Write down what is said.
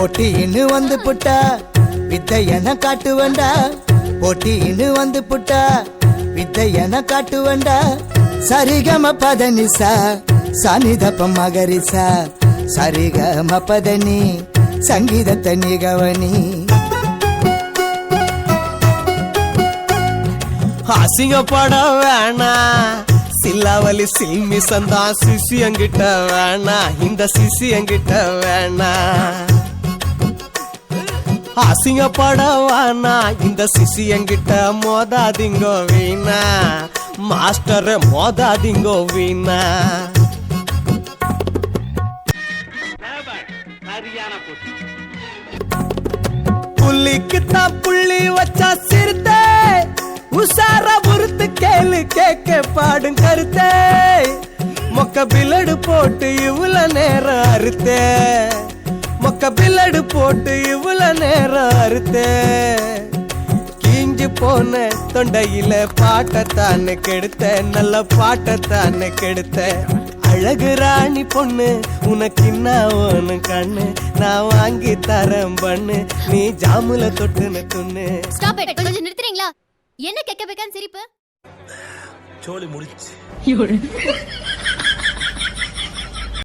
போட்டின்னு வந்து புட்டா வித்தையன காட்டுவண்டா. போட்டின்னு வந்து புட்டா வித்தையன காட்டுவண்டா. சரிகம பதனிசா சானிதப்ப மகரிசா. சரிகம பதனி சங்கீதத்தை நிகவனி. அசிங்கப்பட வேணா சில்லாவலி சில்மி சந்தா. சிசி என்கிட்ட வேணா, இந்த சிசி என்கிட்ட வேணா. அசிங்கப்பட வேணா இந்த சிசி என்கிட்ட மோதாதிங்கோ வீணா. மாஸ்டர் மோதாதிங்கோ வீணா. புள்ளிக்குத்தான் புள்ளி வச்சா சிறுத்தை. உசார புறுத்து கேளு கேட்க பாடும் கருத்தே. மொக்க பில்லடு போட்டு இவ்வளவு நேரம் அறுத்தே. மொக்க பில்லடு போட்டு இவ்வளவு நேரம் அறுத்தே. கீஞ்சு போன தொண்டையில பாட்டத்தானே கெடுத்த. நல்ல பாட்டத்தானே கெடுத்த. அழகு ராணி பொண்ணு உனக்கு என்ன கண்ணு. நான் வாங்கி தரேன் பண்ணு. நீ ஜாமுல தொட்டுன துண்ணு. கொஞ்சம் நிறுத்துறீங்களா? என்ன கேட்க வைக்கான்னு சிரிப்பு? சோலி முடிச்சு